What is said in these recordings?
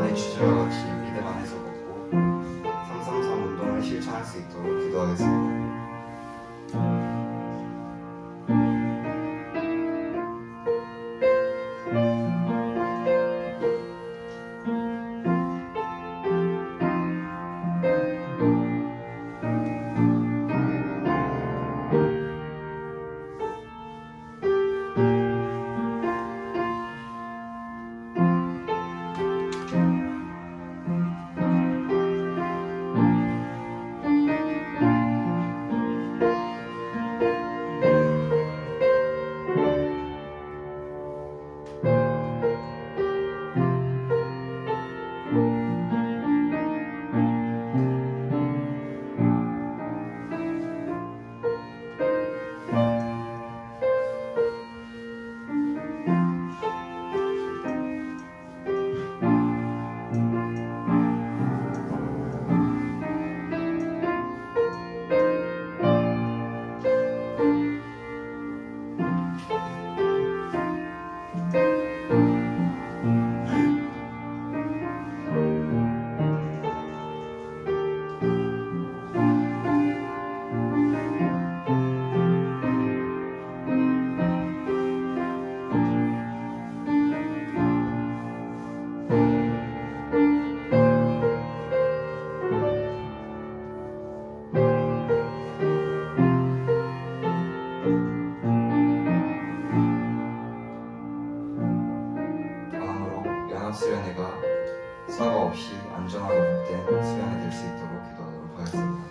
이번의 주제와 같이 믿음 안에서 걷고 333 운동을 실천할 수 있도록 기도하겠습니다. 수련회가 사고 없이 안전하고 복된 수련회 될 수 있도록 기도하도록 하겠습니다.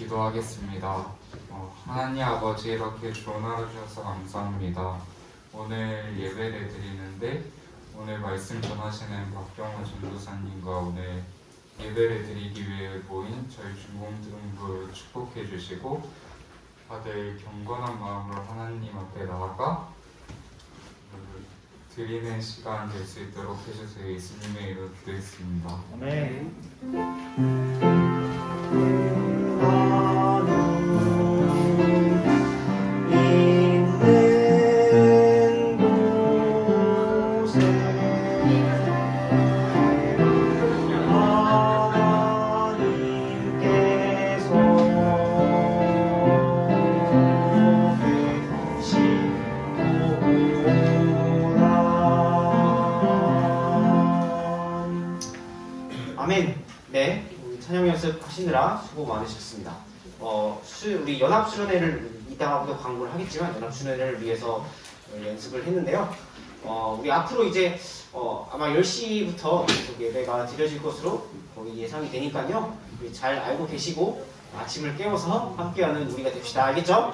기도하겠습니다. 하나님 아버지 이렇게 좋은 하루 주셔서 감사합니다. 오늘 예배를 드리는데 오늘 말씀 전하시는 박경호 전도사님과 오늘 예배를 드리기 위해 모인 저희 중공등부 축복해 주시고 다들 경건한 마음으로 하나님 앞에 나아가 드리는 시간 될 수 있도록 해주세요. 예수님의 이름으로 기도했습니다. 아멘. 아멘. 네, 우리 찬양 연습하시느라 수고 많으셨습니다. 우리 연합수련회를 이따가부터 광고를 하겠지만 연합수련회를 위해서 연습을 했는데요. 우리 앞으로 이제 아마 10시부터 계속 예배가 드려질 것으로 거의 예상이 되니까요. 우리 잘 알고 계시고 아침을 깨워서 함께하는 우리가 됩시다. 알겠죠?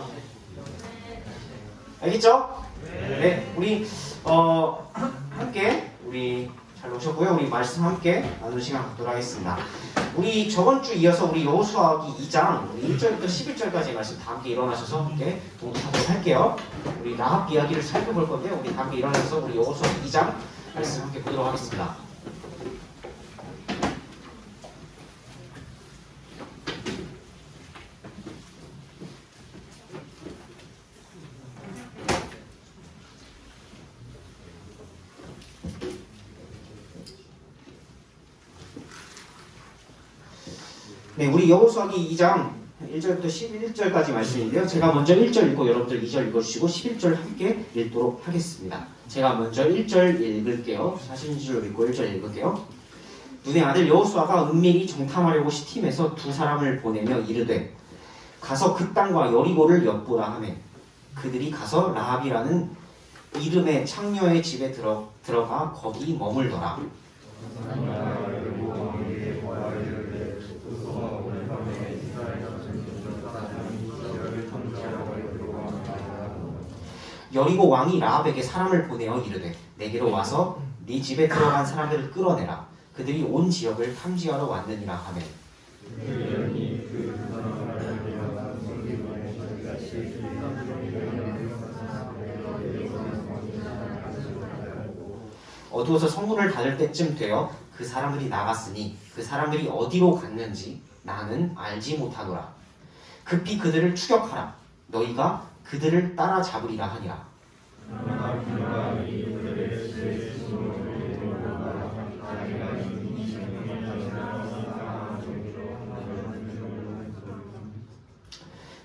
알겠죠? 네, 우리 함께 우리 잘 오셨고요. 우리 말씀 함께 나누는 시간 갖도록 하겠습니다. 우리 저번 주 이어서 우리 여호수아기 2장 1절부터 11절까지 말씀 다 함께 일어나셔서 함께 동독하도록 할게요. 우리 라합 이야기를 살펴볼 건데 우리 다 함께 일어나셔서 우리 여호수아기 2장 말씀 함께 보도록 하겠습니다. 네, 우리 여호수아기 2장 1절부터 11절까지 말씀인데요. 제가 먼저 1절 읽고 여러분들 2절 읽어주시고 11절 함께 읽도록 하겠습니다. 제가 먼저 1절 읽을게요. 사신줄로 읽고 1절 읽을게요. 눈의 아들 여호수아가 은밀히 정탐하려고 시팀에서 두 사람을 보내며 이르되 가서 그 땅과 여리고를 엿보라 하매 그들이 가서 라합이라는 이름의 창녀의 집에 들어가 거기 머물더라. 여리고 왕이 라합에게 사람을 보내어 이르되 내게로 와서 네 집에 들어간 사람들을 끌어내라. 그들이 온 지역을 탐지하러 왔느니라 하매 어두워서 성문을 닫을 때쯤 되어 그 사람들이 나갔으니 그 사람들이 어디로 갔는지 나는 알지 못하노라. 급히 그들을 추격하라. 너희가 그들을 따라잡으리라 하니라.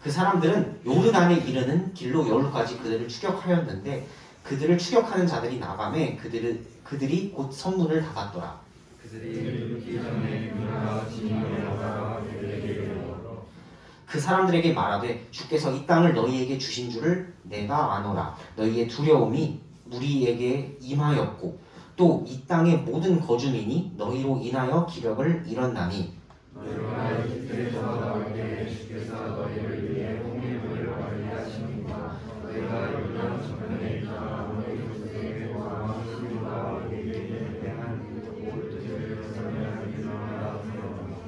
그 사람들은 요르단에 이르는 길로 여울까지 그들을 추격하였는데 그들을 추격하는 자들이 나가매 그들이 곧 성문을 닫았더라. 그 사람들에게 말하되 주께서 이 땅을 너희에게 주신 줄을 내가 아노라. 너희의 두려움이 우리에게 임하였고 또 이 땅의 모든 거주민이 너희로 인하여 기력을 잃었나니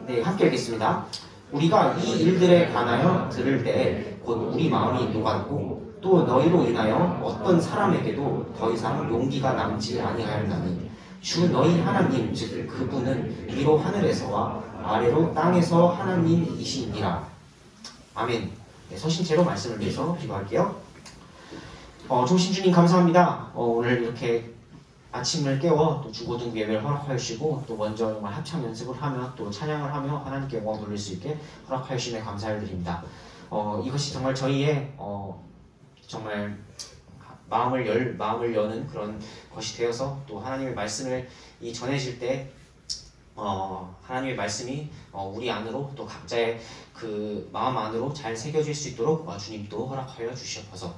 네, 함께 읽겠습니다. 우리가 이 일들에 관하여 들을 때에 곧 우리 마음이 녹았고 또 너희로 인하여 어떤 사람에게도 더 이상 용기가 남지 아니하였나니 주 너희 하나님 즉 그분은 위로 하늘에서와 아래로 땅에서 하나님이시니라. 아멘. 네, 서신체로 말씀을 위해서 기도할게요. 좋으신 주님 감사합니다. 오늘 이렇게 아침을 깨워 또 중고등 예배를 허락하여 주시고 또 먼저 정말 합창 연습을 하며 또 찬양을 하며 하나님께 영광 돌릴 수 있게 허락하여 주심에 감사를 드립니다. 이것이 정말 저희의 정말 마음을 여는 그런 것이 되어서 또 하나님의 말씀을 전해질 때 하나님의 말씀이 우리 안으로 또 각자의 그 마음 안으로 잘 새겨질 수 있도록 주님도 허락하여 주시옵소서.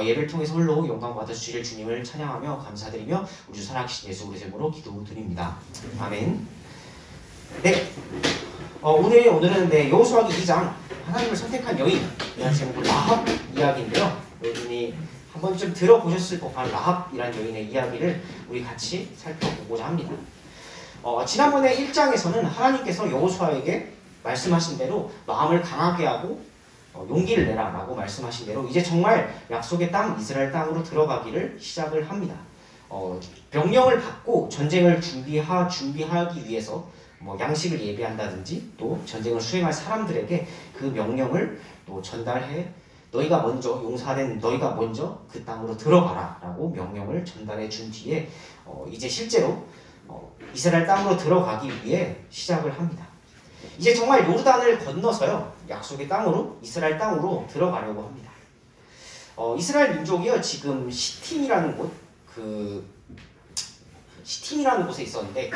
예배를 통해서 홀로 영광 받아주실 주님을 찬양하며 감사드리며 우리 주 살아계신 예수 그리스도의 이름으로 기도드립니다. 아멘. 네. 오늘은 여호수아기 2장 하나님을 선택한 여인이라는 제목으로 라합 이야기인데요. 여러분이 한 번쯤 들어보셨을 법한 라합이라는 여인의 이야기를 우리 같이 살펴보고자 합니다. 지난번에 1장에서는 하나님께서 여호수아에게 말씀하신 대로 마음을 강하게 하고 용기를 내라 라고 말씀하신 대로 이제 정말 약속의 땅 이스라엘 땅으로 들어가기를 시작을 합니다. 명령을 받고 전쟁을 준비하기 위해서 양식을 예비한다든지 또 전쟁을 수행할 사람들에게 그 명령을 또 전달해 너희가 먼저 용사된 너희가 먼저 그 땅으로 들어가라 라고 명령을 전달해 준 뒤에 이제 실제로 이스라엘 땅으로 들어가기 위해 시작을 합니다. 이제 정말 요르단을 건너서요 약속의 땅으로 이스라엘 땅으로 들어가려고 합니다. 이스라엘 민족이요 지금 시팀이라는 곳에 있었는데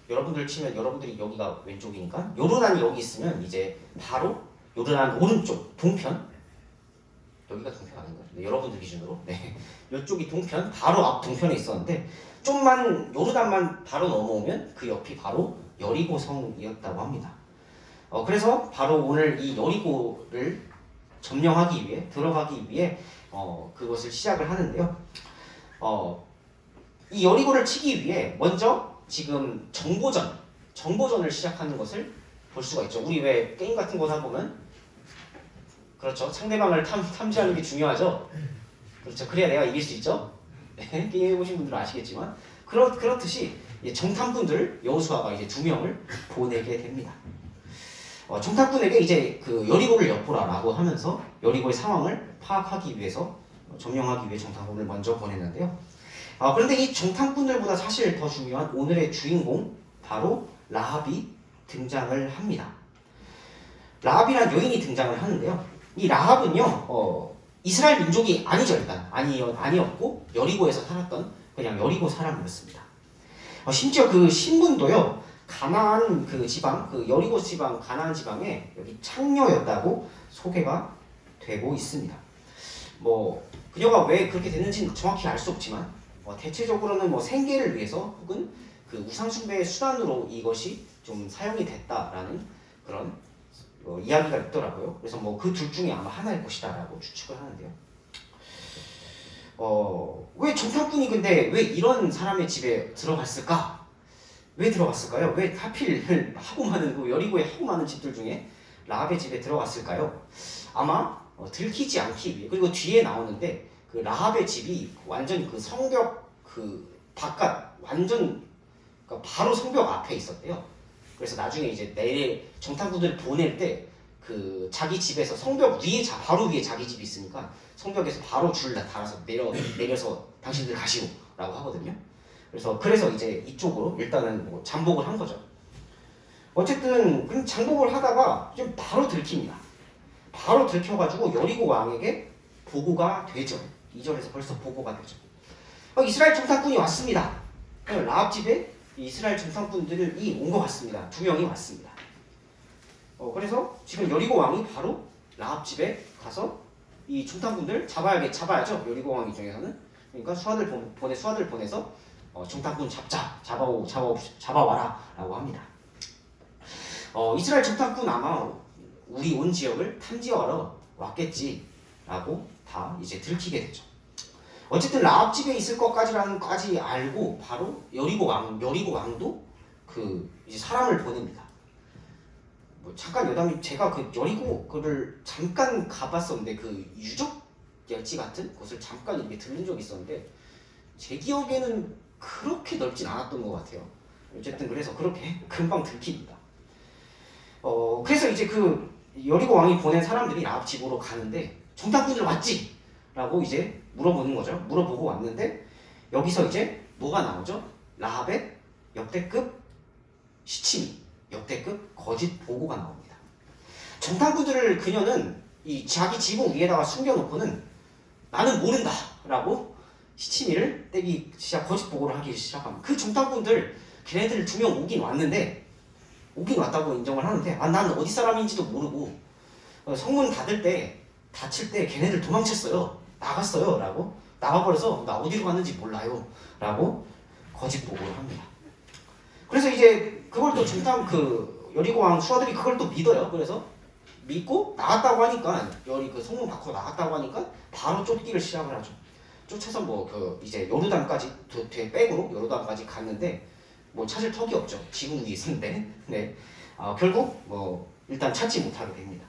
여러분들 치면 여러분들이 여기가 왼쪽이니까 요르단이 여기 있으면 이제 바로 요르단 오른쪽 동편 여기가 동편 아닌가요? 네, 여러분들 기준으로 이쪽이 동편 바로 앞 동편에 있었는데 좀만 요르단만 바로 넘어오면 그 옆이 바로 여리고 성이었다고 합니다. 그래서 바로 오늘 이 여리고를 점령하기 위해 들어가기 위해 그것을 시작을 하는데요. 이 여리고를 치기 위해 먼저 지금 정보전을 시작하는 것을 볼 수가 있죠. 우리 왜 게임 같은 거 하다 보면 그렇죠. 상대방을 탐지하는 게 중요하죠. 그렇죠. 그래야 내가 이길 수 있죠. 게임 해보신 분들은 아시겠지만 그렇듯이 정탐꾼들 여호수아가 이제 2명을 보내게 됩니다. 정탐꾼에게 이제 그 여리고를 엿보라라고 하면서 여리고의 상황을 파악하기 위해서 점령하기 위해 정탐꾼을 먼저 보냈는데요. 그런데 이 정탐꾼들보다 사실 더 중요한 오늘의 주인공 바로 라합이 등장을 합니다. 라합이란 여인이 등장을 하는데요. 이 라합은요 이스라엘 민족이 아니죠. 일단 아니었고 여리고에서 살았던 그냥 여리고 사람이었습니다. 심지어 그 신분도요 가나안 그 지방 그 여리고 지방 가나안 지방에 여기 창녀였다고 소개가 되고 있습니다. 그녀가 왜 그렇게 됐는지는 정확히 알 수 없지만 대체적으로는 생계를 위해서 혹은 그 우상숭배의 수단으로 이것이 좀 사용이 됐다라는 그런 이야기가 있더라고요. 그래서 그 둘 중에 아마 하나일 것이다라고 추측을 하는데요. 왜 정탐꾼이 근데 왜 이런 사람의 집에 들어갔을까? 왜 들어갔을까요? 왜 하필 하고 많은 여리고에 하고 많은 집들 중에 라합의 집에 들어갔을까요? 아마 들키지 않기 위해 그리고 뒤에 나오는데 그 라합의 집이 완전 그 성벽 그 바깥 완전 그러니까 바로 성벽 앞에 있었대요. 그래서 나중에 이제 정탐꾼들을 보낼 때 그 자기 집에서 성벽 위에 바로 위에 자기 집이 있으니까 성벽에서 바로 줄 달아서 내려서 당신들 가시오라고 하거든요. 그래서 이제 이쪽으로 일단은 잠복을 한 거죠. 어쨌든 잠복을 하다가 좀 바로 들킵니다. 바로 들켜가지고 여리고 왕에게 보고가 되죠. 2절에서 벌써 보고가 되죠. 이스라엘 정탐꾼이 왔습니다. 라합 집에 이스라엘 정탐꾼들이 온 것 같습니다. 2명이 왔습니다. 그래서 지금 여리고 왕이 바로 라합 집에 가서 이 정탐꾼들 잡아야죠. 여리고 왕 입장에서는. 그러니까 수하들 보내서 정탐꾼 잡아와라 라고 합니다. 이스라엘 정탐꾼 아마 우리 온 지역을 탐지하러 왔겠지 라고 다 이제 들키게 되죠. 어쨌든 라합 집에 있을 것까지 알고 바로 여리고 왕도 이제 사람을 보냅니다. 잠깐 여담이 제가 그 여리고를 잠깐 가봤었는데 그 유적지 같은 곳을 잠깐 이렇게 들른 적이 있었는데 제 기억에는 그렇게 넓진 않았던 것 같아요. 어쨌든 그래서 그렇게 금방 들킵니다. 그래서 이제 그 여리고 왕이 보낸 사람들이 라합 집으로 가는데 정탐꾼들 왔지? 라고 이제 물어보는 거죠. 물어보고 왔는데 여기서 이제 뭐가 나오죠? 라합의 역대급 시치미, 역대급 거짓 보고가 나옵니다. 정탐꾼들을 그녀는 이 자기 지붕 위에다가 숨겨놓고는 나는 모른다 라고 시치미를 떼기 거짓 보고를 하기 시작합니다. 그 정탐꾼들 걔네들 2명 오긴 왔다고 인정을 하는데 나는 어디 사람인지도 모르고 성문 닫힐 때 걔네들 도망쳤어요. 나갔어요 라고 나가버려서 나 어디로 갔는지 몰라요 라고 거짓 보고를 합니다. 그래서 이제 그걸 또 정탐 그 여리고 왕 수하들이 그걸 또 믿어요. 그래서 믿고 나갔다고 하니까 그 성문 밖으로 나갔다고 하니까 바로 쫓기를 시작을 하죠. 쫓아서 뭐 그 이제 요르단까지 뒤에 백으로 요르단까지 갔는데 뭐 찾을 턱이 없죠. 지붕 위에 있었는데 네. 결국 뭐 일단 찾지 못하게 됩니다.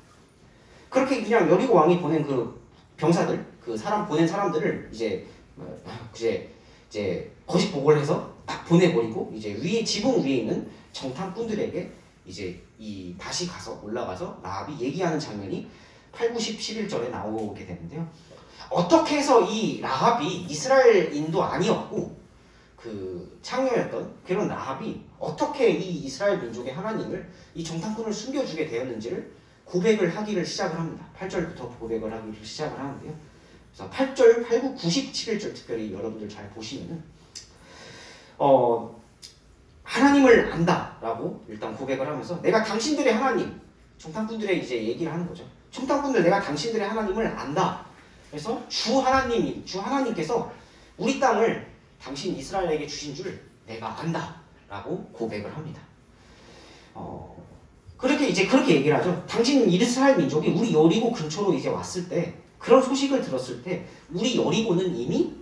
그렇게 그냥 여리고 왕이 보낸 그 병사들 그 사람 보낸 사람들을 이제 거짓 보고를 해서 딱 보내버리고 이제 위에 지붕 위에 있는 정탐꾼들에게 이제 다시 가서 올라가서 라합이 얘기하는 장면이 8, 9, 10, 11절에 나오게 되는데요. 어떻게 해서 이 라합이 이스라엘인도 아니었고 그 창녀였던 그런 라합이 어떻게 이 이스라엘 민족의 하나님을 이 정탐꾼을 숨겨주게 되었는지를 고백을 하기를 시작을 합니다. 8절부터 고백을 하기를 시작을 하는데요. 그래서 8절, 8, 9, 90, 11절 특별히 여러분들 잘 보시면은 하나님을 안다라고 일단 고백을 하면서 내가 당신들의 하나님, 정탐꾼들의 이제 얘기를 하는 거죠. 정탐꾼들 내가 당신들의 하나님을 안다. 그래서 주 하나님께서 우리 땅을 당신 이스라엘에게 주신 줄 내가 안다라고 고백을 합니다. 그렇게 얘기를 하죠. 당신 이스라엘 민족이 우리 여리고 근처로 이제 왔을 때 그런 소식을 들었을 때 우리 여리고는 이미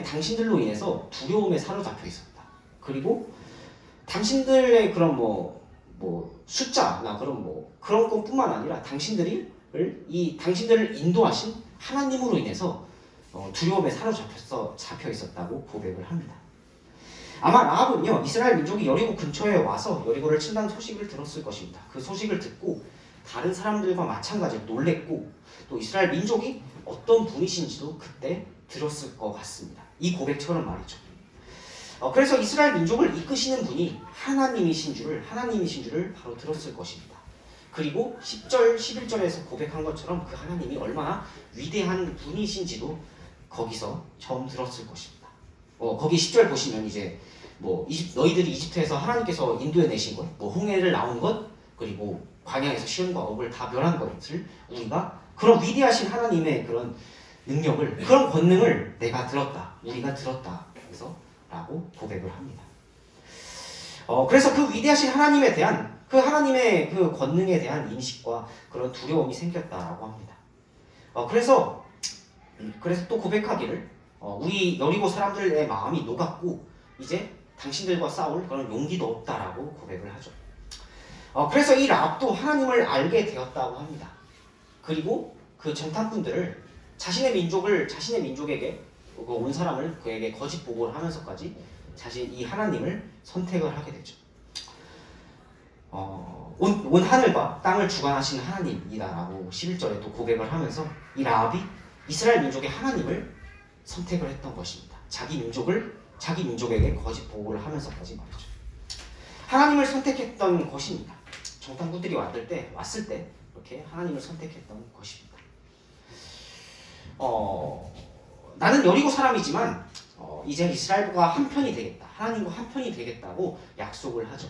당신들로 인해서 두려움에 사로잡혀 있었다. 그리고 당신들의 그런 숫자나 그런 것뿐만 아니라 당신들을 인도하신 하나님으로 인해서 두려움에 잡혀 있었다고 고백을 합니다. 아마 라합은요 이스라엘 민족이 여리고 근처에 와서 여리고를 친다는 소식을 들었을 것입니다. 그 소식을 듣고 다른 사람들과 마찬가지로 놀랬고 또 이스라엘 민족이 어떤 분이신지도 그때 들었을 것 같습니다. 이 고백처럼 말이죠. 그래서 이스라엘 민족을 이끄시는 분이 하나님이신 줄을 바로 들었을 것입니다. 그리고 10절, 11절에서 고백한 것처럼 그 하나님이 얼마나 위대한 분이신지도 거기서 처음 들었을 것입니다. 거기 10절 보시면 이제 너희들이 이집트에서 하나님께서 인도해내신 것, 홍해를 나온 것, 그리고 광야에서 시험과 억을 다 멸한 것을 우리가 그런 위대하신 하나님의 그런 능력을, 그런 권능을 내가 들었다, 우리가 들었다. 그래서 라고 고백을 합니다. 그래서 그 위대하신 하나님에 대한 그 하나님의 그 권능에 대한 인식과 그런 두려움이 생겼다라고 합니다. 그래서 또 고백하기를 우리 여리고 사람들의 마음이 녹았고 이제 당신들과 싸울 그런 용기도 없다라고 고백을 하죠. 그래서 이 라합도 하나님을 알게 되었다고 합니다. 그리고 그 정탐꾼들을 자신의 민족에게 온 사람을 그에게 거짓 보고를 하면서까지 이 하나님을 선택을 하게 되죠. 온 하늘과 땅을 주관하신 하나님이다라고 11절에 또 고백을 하면서 이 라합이 이스라엘 민족의 하나님을 선택을 했던 것입니다. 자기 민족에게 거짓 보고를 하면서까지 말이죠. 하나님을 선택했던 것입니다. 정탐꾼들이 왔을 때 이렇게 하나님을 선택했던 것입니다. 나는 여리고 사람이지만 이제 이스라엘과 한편이 되겠다. 하나님과 한편이 되겠다고 약속을 하죠.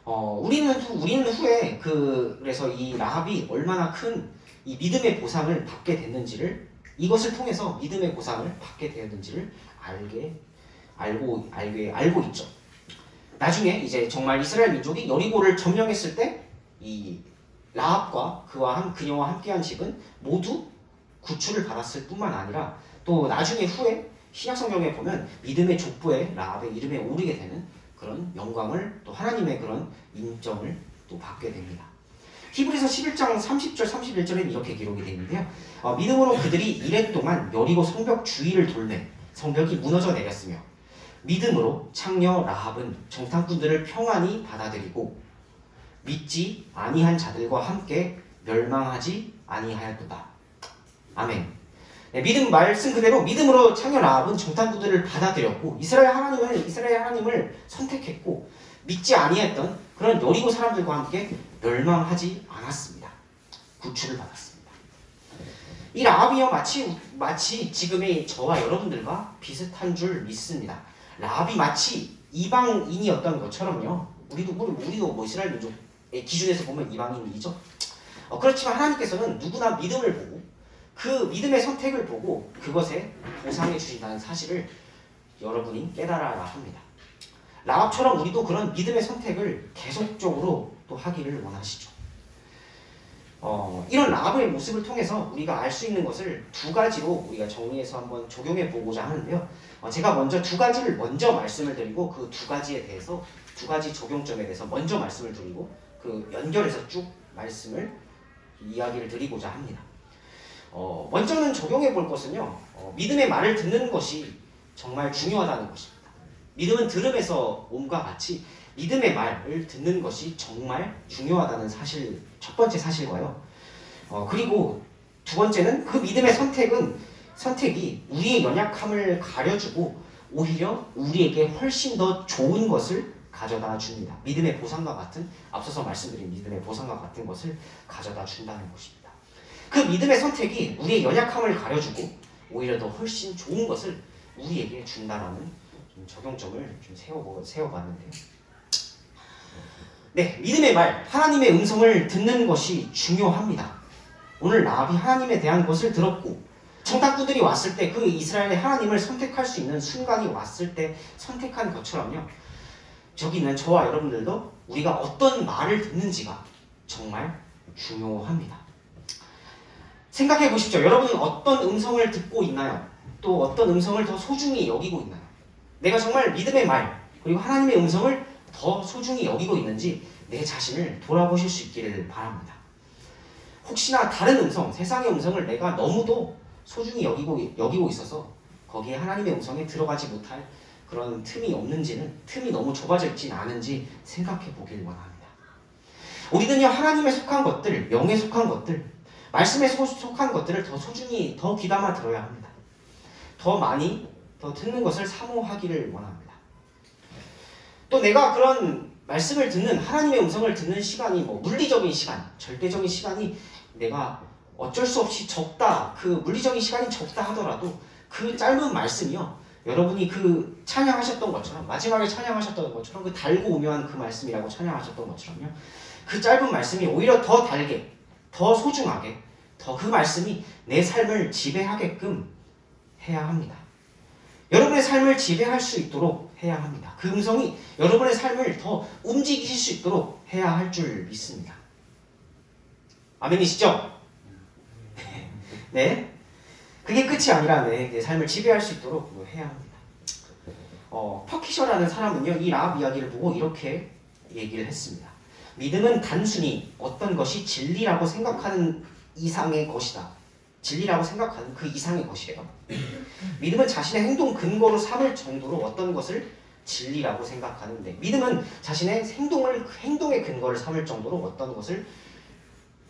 우리는 후에 그래서 이 라합이 얼마나 큰 이 믿음의 보상을 받게 됐는지를 이것을 통해서 믿음의 보상을 받게 되었는지를 알고 있죠. 나중에 이제 정말 이스라엘 민족이 여리고를 점령했을 때 이 라합과 그녀와 함께한 집은 모두 구출을 받았을 뿐만 아니라 또 나중에 후에 신약성경에 보면 믿음의 족보에 라합의 이름에 오르게 되는 그런 영광을 또 하나님의 그런 인정을 또 받게 됩니다. 히브리서 11장 30절 31절에는 이렇게 기록이 되어 있는데요. 믿음으로 그들이 이랫 동안 여리고 성벽 주위를 돌매 성벽이 무너져 내렸으며 믿음으로 창녀 라합은 정탐꾼들을 평안히 받아들이고 믿지 아니한 자들과 함께 멸망하지 아니하였도다. 아멘. 네, 믿음 말씀 그대로 믿음으로 창녀 라합은 정탐꾼들을 받아들였고 이스라엘 하나님을 선택했고 믿지 아니했던 그런 여리고 사람들과 함께 멸망하지 않았습니다. 구출을 받았습니다. 이 라합이요 마치 지금의 저와 여러분들과 비슷한 줄 믿습니다. 라합이 마치 이방인이었던 것처럼요. 우리도 이스라엘 민족의 기준에서 보면 이방인이죠. 그렇지만 하나님께서는 누구나 믿음을 보고 그 믿음의 선택을 보고 그것에 보상해 주신다는 사실을 여러분이 깨달아야 합니다. 라합처럼 우리도 그런 믿음의 선택을 계속적으로 또 하기를 원하시죠. 이런 라합의 모습을 통해서 우리가 알 수 있는 것을 두 가지로 우리가 정리해서 한번 적용해 보고자 하는데요. 제가 먼저 두 가지를 먼저 말씀을 드리고 그 두 가지에 대해서 두 가지 적용점에 대해서 먼저 말씀을 드리고 그 연결해서 쭉 말씀을 이야기를 드리고자 합니다. 먼저는 적용해 볼 것은요. 믿음의 말을 듣는 것이 정말 중요하다는 것입니다. 믿음은 들음에서 옴과 같이 믿음의 말을 듣는 것이 정말 중요하다는 사실, 첫 번째 사실과요. 그리고 두 번째는 그 믿음의 선택이 우리의 연약함을 가려주고 오히려 우리에게 훨씬 더 좋은 것을 가져다 줍니다. 믿음의 보상과 같은, 앞서서 말씀드린 믿음의 보상과 같은 것을 가져다 준다는 것입니다. 그 믿음의 선택이 우리의 연약함을 가려주고 오히려 더 훨씬 좋은 것을 우리에게 준다라는 적용점을 좀 세워봤는데요. 네, 믿음의 말, 하나님의 음성을 듣는 것이 중요합니다. 오늘 라합이 하나님에 대한 것을 들었고 정탐꾼들이 왔을 때 그 이스라엘의 하나님을 선택할 수 있는 순간이 왔을 때 선택한 것처럼요. 저기 있는 저와 여러분들도 우리가 어떤 말을 듣는지가 정말 중요합니다. 생각해 보십시오. 여러분은 어떤 음성을 듣고 있나요? 또 어떤 음성을 더 소중히 여기고 있나요? 내가 정말 믿음의 말 그리고 하나님의 음성을 더 소중히 여기고 있는지 내 자신을 돌아보실 수 있기를 바랍니다. 혹시나 다른 음성, 세상의 음성을 내가 너무도 소중히 여기고 있어서 거기에 하나님의 음성에 들어가지 못할 그런 틈이 없는지는, 틈이 너무 좁아져 있진 않은지 생각해 보길 원합니다. 우리는요, 하나님에 속한 것들, 영에 속한 것들, 말씀에 속한 것들을 더 소중히, 더 귀담아 들어야 합니다. 더 많이, 더 듣는 것을 사모하기를 원합니다. 또 내가 그런 말씀을 듣는, 하나님의 음성을 듣는 시간이 물리적인 시간, 절대적인 시간이 내가 어쩔 수 없이 적다, 그 물리적인 시간이 적다 하더라도 그 짧은 말씀이요, 여러분이 그 찬양하셨던 것처럼, 마지막에 찬양하셨던 것처럼, 그 달고 오묘한 그 말씀이라고 찬양하셨던 것처럼요, 그 짧은 말씀이 오히려 더 달게, 더 소중하게, 더 그 말씀이 내 삶을 지배하게끔 해야 합니다. 여러분의 삶을 지배할 수 있도록 해야 합니다. 그 음성이 여러분의 삶을 더 움직이실 수 있도록 해야 할 줄 믿습니다. 아멘이시죠? 네. 그게 끝이 아니라 내 삶을 지배할 수 있도록 해야 합니다. 퍼키셔라는 사람은요, 이 라합 이야기를 보고 이렇게 얘기를 했습니다. 믿음은 단순히 어떤 것이 진리라고 생각하는 이상의 것이다. 진리라고 생각하는 그 이상의 것이래요. 믿음은 자신의 행동 근거로 삼을 정도로 어떤 것을 진리라고 생각하는데, 믿음은 자신의 행동의 근거를 삼을 정도로 어떤 것을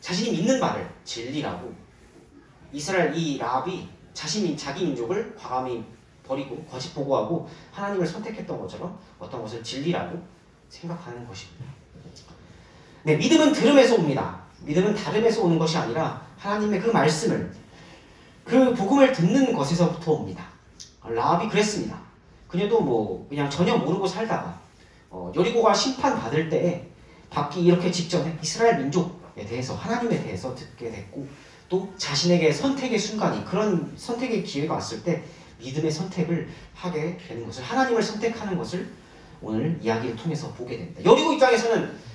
자신이 믿는 바를 진리라고, 이스라엘 이 라합이 자기 민족을 과감히 버리고 거짓 보고하고 하나님을 선택했던 것처럼 어떤 것을 진리라고 생각하는 것입니다. 네, 믿음은 들음에서 옵니다. 믿음은 다름에서 오는 것이 아니라 하나님의 그 말씀을, 그 복음을 듣는 것에서부터 옵니다. 라합이 그랬습니다. 그녀도 그냥 전혀 모르고 살다가 여리고가 심판받을 때에 받기 이렇게 직전에 이스라엘 민족에 대해서, 하나님에 대해서 듣게 됐고, 또 자신에게 선택의 순간이, 그런 선택의 기회가 왔을 때 믿음의 선택을 하게 되는 것을, 하나님을 선택하는 것을 오늘 이야기를 통해서 보게 됩니다. 여리고 입장에서는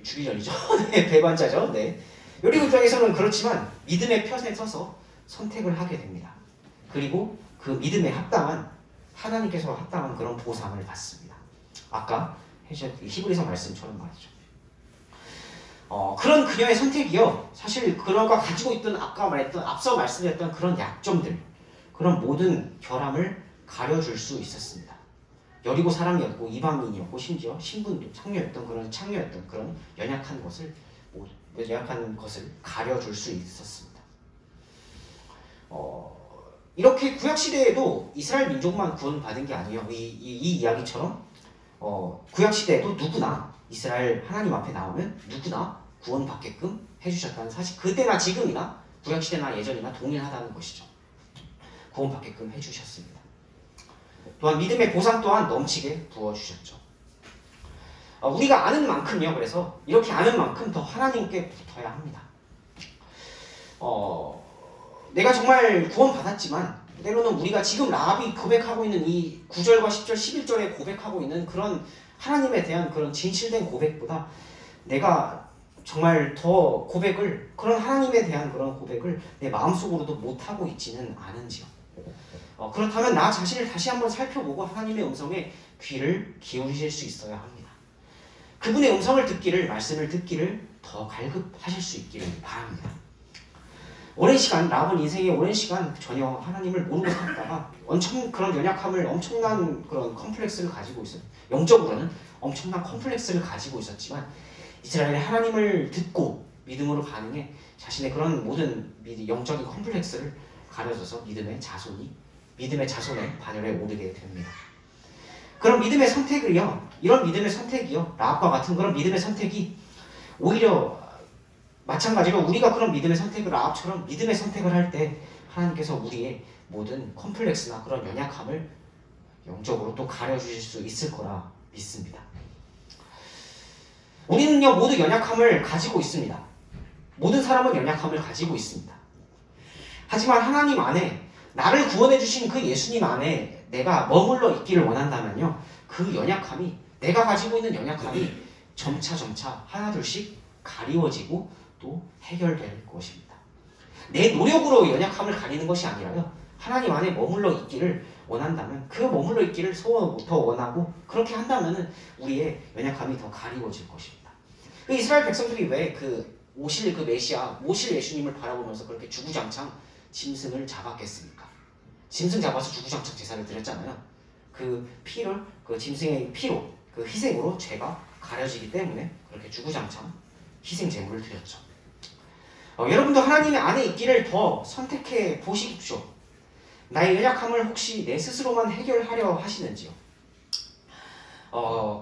주기전이죠. 네, 배반자죠. 네. 여리고 입장에서는 그렇지만 믿음의 편에 서서 선택을 하게 됩니다. 그리고 그 믿음에 합당한, 하나님께서 합당한 그런 보상을 받습니다. 아까 히브리서 말씀처럼 말이죠. 그런 그녀의 선택이요, 사실 그녀가 가지고 있던, 앞서 말씀드렸던 그런 약점들, 그런 모든 결함을 가려줄 수 있었습니다. 여리고 사람이었고 이방인이었고 심지어 신분도 창녀였던 그런 연약한 것을 가려줄 수 있었습니다. 이렇게 구약 시대에도 이스라엘 민족만 구원받은 게 아니에요. 이 이야기처럼 구약 시대에도 누구나 이스라엘 하나님 앞에 나오면 누구나 구원받게끔 해주셨다는 사실, 그때나 지금이나 구약 시대나 예전이나 동일하다는 것이죠. 구원받게끔 해주셨습니다. 또한 믿음의 보상 또한 넘치게 부어주셨죠. 우리가 아는 만큼요, 그래서 이렇게 아는 만큼 더 하나님께 붙어야 합니다. 내가 정말 구원받았지만 때로는 우리가 지금 라합이 고백하고 있는 이 9절과 10절, 11절에 고백하고 있는 그런 하나님에 대한 그런 진실된 고백보다 내가 정말 더 고백을, 그런 하나님에 대한 그런 고백을 내 마음속으로도 못하고 있지는 않은지요. 그렇다면 나 자신을 다시 한번 살펴보고 하나님의 음성에 귀를 기울이실 수 있어야 합니다. 그분의 음성을 듣기를, 말씀을 듣기를 더 갈급하실 수 있기를 바랍니다. 오랜 시간, 라합은 인생의 오랜 시간 전혀 하나님을 모르고 살다가 엄청 그런 연약함을, 엄청난 그런 컴플렉스를 가지고 있어요. 영적으로는 엄청난 컴플렉스를 가지고 있었지만 이스라엘이 하나님을 듣고 믿음으로 반응해 자신의 그런 모든 영적인 컴플렉스를 가려져서 믿음의 자손의 반열에 오르게 됩니다. 그런 믿음의 선택을요, 이런 믿음의 선택이요, 라합과 같은 그런 믿음의 선택이 오히려 마찬가지로 우리가 그런 믿음의 선택을, 라합처럼 믿음의 선택을 할 때 하나님께서 우리의 모든 컴플렉스나 그런 연약함을 영적으로 또 가려주실 수 있을 거라 믿습니다. 우리는요 모두 연약함을 가지고 있습니다. 모든 사람은 연약함을 가지고 있습니다. 하지만 하나님 안에, 나를 구원해 주신 그 예수님 안에 내가 머물러 있기를 원한다면요, 그 연약함이, 내가 가지고 있는 연약함이 점차 하나둘씩 가리워지고 또 해결될 것입니다. 내 노력으로 연약함을 가리는 것이 아니라요, 하나님 안에 머물러 있기를 원한다면, 그 머물러 있기를 더 원하고 그렇게 한다면 우리의 연약함이 더 가리워질 것입니다. 그 이스라엘 백성들이 왜 오실 그 메시아, 오실 예수님을 바라보면서 그렇게 주구장창 짐승을 잡았겠습니까? 짐승 잡아서 주구장창 제사를 드렸잖아요. 그 피를, 그 짐승의 피로, 그 희생으로 죄가 가려지기 때문에 그렇게 주구장창 희생 제물을 드렸죠. 여러분도 하나님의 안에 있기를 더 선택해 보십시오. 나의 연약함을 혹시 내 스스로만 해결하려 하시는지요?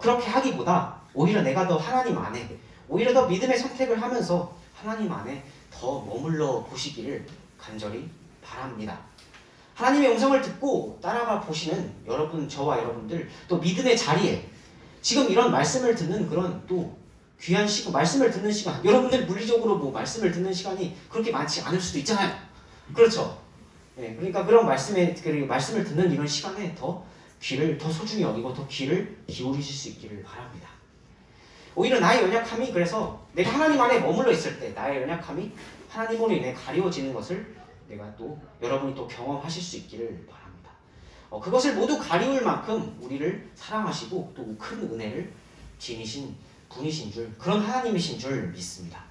그렇게 하기보다 오히려 내가 더 하나님 안에, 오히려 더 믿음의 선택을 하면서 하나님 안에 더 머물러 보시기를 간절히 바랍니다. 하나님의 음성을 듣고 따라가 보시는 여러분, 저와 여러분들, 또 믿음의 자리에 지금 이런 말씀을 듣는 그런 또 귀한 시간, 말씀을 듣는 시간, 여러분들 물리적으로 뭐 말씀을 듣는 시간이 그렇게 많지 않을 수도 있잖아요. 그렇죠? 네, 그러니까 그런 말씀을 듣는 이런 시간에 더 귀를 더 소중히 여기고 더 귀를 기울이실 수 있기를 바랍니다. 오히려 나의 연약함이, 그래서 내가 하나님 안에 머물러 있을 때 나의 연약함이 하나님으로 인해 가리워지는 것을 내가 또 여러분이 또 경험하실 수 있기를 바랍니다. 그것을 모두 가리울 만큼 우리를 사랑하시고 또 큰 은혜를 지니신 분이신 줄, 그런 하나님이신 줄 믿습니다.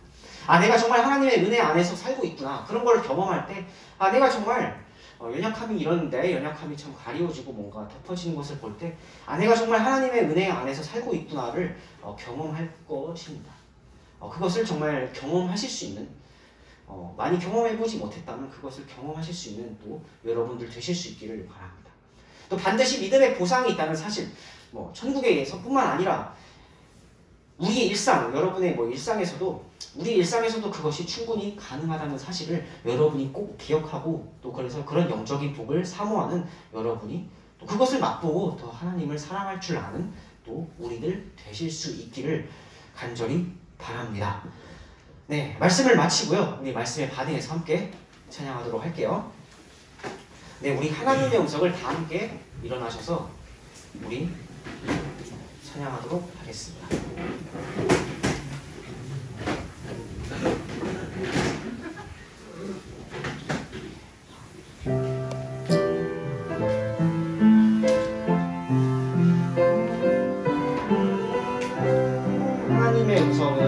내가 정말 하나님의 은혜 안에서 살고 있구나, 그런 걸 경험할 때 내가 정말 연약함이, 이런 내 연약함이 참 가리워지고 뭔가 덮어지는 것을 볼 때 내가 정말 하나님의 은혜 안에서 살고 있구나를 경험할 것입니다. 그것을 정말 경험하실 수 있는, 많이 경험해보지 못했다면 그것을 경험하실 수 있는 또 여러분들 되실 수 있기를 바랍니다. 또 반드시 믿음의 보상이 있다는 사실, 천국에서뿐만 아니라 우리의 일상, 여러분의 우리 일상에서도 그것이 충분히 가능하다는 사실을 여러분이 꼭 기억하고, 또 그래서 그런 영적인 복을 사모하는 여러분이 또 그것을 맛보고 더 하나님을 사랑할 줄 아는 또 우리들 되실 수 있기를 간절히 바랍니다. 네, 말씀을 마치고요, 우리 말씀의 반응에서 함께 찬양하도록 할게요. 네, 우리 하나님의 음성을 다 함께 일어나셔서 우리 찬양하도록 하겠습니다. 하나님의 음성을,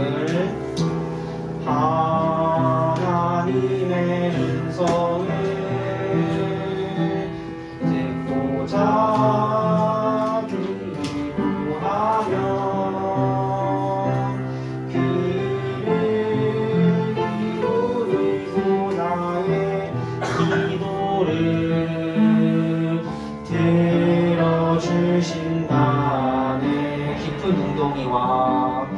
하나님의 음성을 듣고자 기도하며 귀를 기울이고 나의 기도를 들어주신다네. 깊은 웅덩이와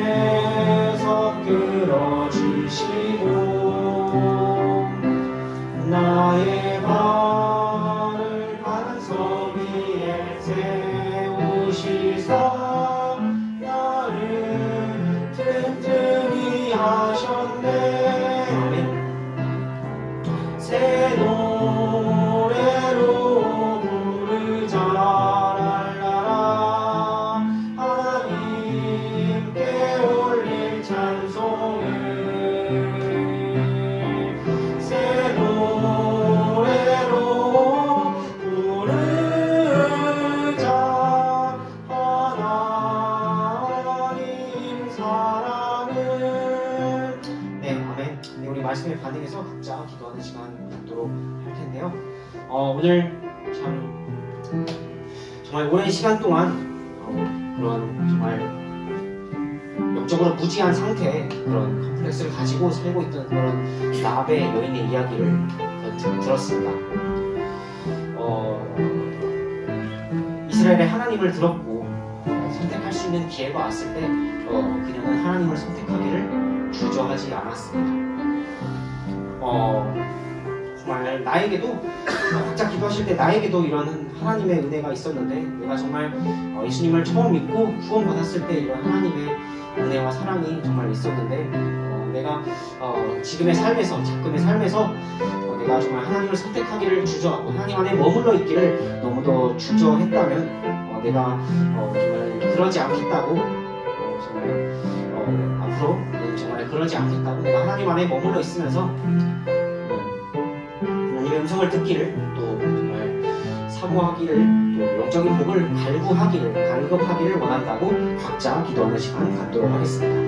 수렁에서 끌어주시고 나의 발을 반석 위에 세우시사 나를 오늘 참 정말 오랜 시간 동안 그런 정말 영적으로 무지한 상태의 그런 컴플렉스를 가지고 살고 있던 그런 라합의 여인의 이야기를 들었습니다. 이스라엘의 하나님을 들었고 선택할 수 있는 기회가 왔을 때 그녀는 하나님을 선택하기를 주저하지 않았습니다. 정말 나에게도 각자 기도하실 때 나에게도 이런 하나님의 은혜가 있었는데 내가 정말 예수님을 처음 믿고 구원받았을 때 이런 하나님의 은혜와 사랑이 정말 있었는데 내가 지금의 삶에서 작금의 삶에서 내가 정말 하나님을 선택하기를 주저하고 하나님 안에 머물러 있기를 너무도 주저했다면 내가 정말 그러지 않겠다고 정말 앞으로 정말 그러지 않겠다고 내가 하나님 안에 머물러 있으면서 하나님의 음성을 듣기를 또 정말 사모하기를 또 영적인 복을 갈급하기를 원한다고 각자 기도하는 시간 갖도록 하겠습니다.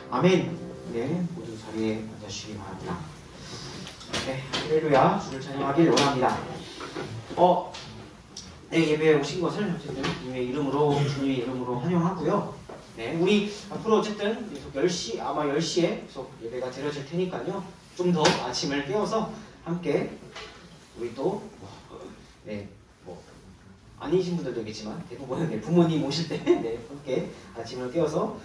아멘. 네, 모두 자리에 앉으시기 바랍니다. 네, 할렐루야, 주를 찬양하길 원합니다. 네, 예배에 오신 것을 어쨌든 주님의 이름으로 환영하고요. 네, 우리 앞으로 어쨌든 계속 10시, 아마 10시에 계속 예배가 드려질 테니까요. 좀 더 아침을 깨워서 함께 우리 또 아니신 분들도 있겠지만 대부분은 부모님 오실 때 함께 아침을 깨워서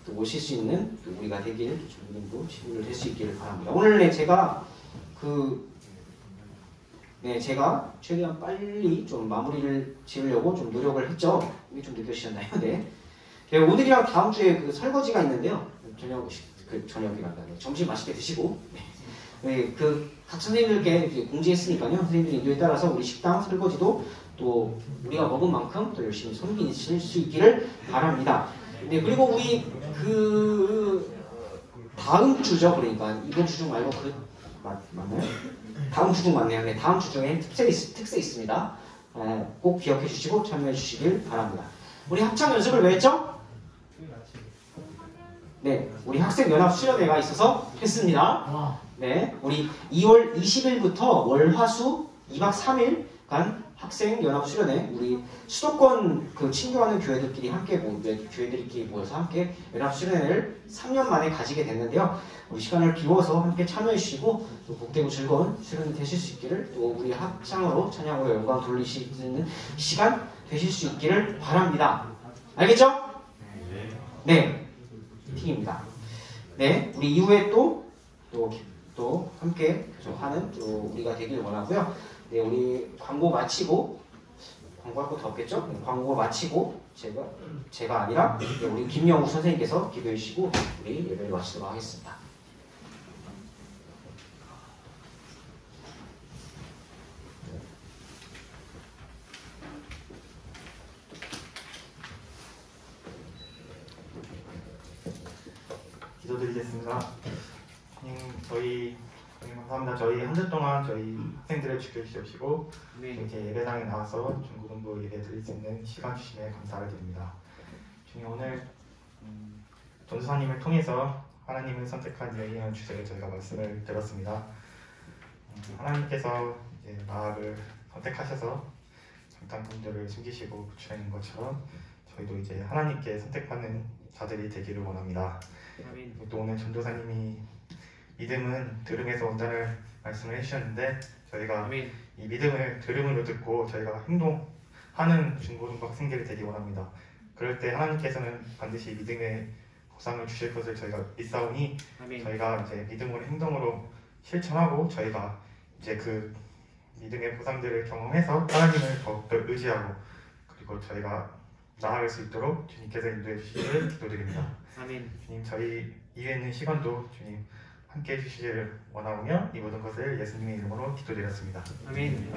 또 오실 수 있는 또 우리가 되길 주님도 친구를 될 수 있기를 바랍니다. 오늘 제가 제가 최대한 빨리 좀 마무리를 지으려고 좀 노력을 했죠. 이게 좀 느껴지셨나요? 네. 오늘이랑 다음 주에 그 설거지가 있는데요. 저녁이란다. 점심 맛있게 드시고. 각 선생님들께 공지했으니까요. 선생님들 인도에 따라서 우리 식당 설거지도 또 우리가 먹은 만큼 또 열심히 섬기실 수 있기를 바랍니다. 네, 그리고 우리 다음 주죠. 그러니까 이번 주 중 말고 맞나요? 다음 주 중 맞네요. 네, 다음 주 중에 특세 있습니다. 꼭 기억해 주시고 참여해 주시길 바랍니다. 우리 합창 연습을 왜 했죠? 네, 우리 학생연합 수련회가 있어서 했습니다. 네, 우리 2월 20일부터 월화수 2박 3일간 학생연합 수련회, 우리 수도권 친교하는 교회들끼리 교회들끼리 모여서 함께 연합 수련회를 3년 만에 가지게 됐는데요. 우리 시간을 비워서 함께 참여해 주시고 또 복되고 즐거운 수련회 되실 수 있기를, 또 우리 합창으로 찬양으로 영광 돌리시는 시간 되실 수 있기를 바랍니다. 알겠죠? 네, 팁입니다. 네, 우리 이후에 또 함께 계속하는 우리가 되기를 원하고요. 네, 우리 광고 마치고 광고할 것도 없겠죠? 네, 광고 마치고 제가 아니라 네, 우리 김영우 선생님께서 기도해 주시고 우리 예배를 마치도록 하겠습니다. 기도드리겠습니다. 저희 감사합니다. 저희 한 주 동안 저희 학생들을 지켜주시고 이렇게 예배당에 나와서 중고등부 예배 드릴 수 있는 시간 주심에 감사를 드립니다. 주님, 오늘 전도사님을 통해서 하나님을 선택한 여인의 주제를 저희가 말씀을 들었습니다. 하나님께서 이제 마을을 선택하셔서 장단꾼들을 숨기시고 부추하는 것처럼 저희도 이제 하나님께 선택받는 자들이 되기를 원합니다. 또 오늘 전도사님이 믿음은 들음에서 온다는 말씀을 해주셨는데 저희가 이 믿음을 들음으로 듣고 저희가 행동하는 중고등부 학생들이 되기 원합니다. 그럴 때 하나님께서는 반드시 믿음의 보상을 주실 것을 저희가 믿사오니 저희가 이제 믿음으로 행동으로 실천하고 저희가 이제 그 믿음의 보상들을 경험해서 하나님을 더욱더 의지하고 그리고 저희가 나아갈 수 있도록 주님께서 인도해 주시기를 기도드립니다. 주님, 저희 이에 있는 시간도 주님 함께 해주시기를 원하오며 이 모든 것을 예수님의 이름으로 기도드렸습니다. 아멘.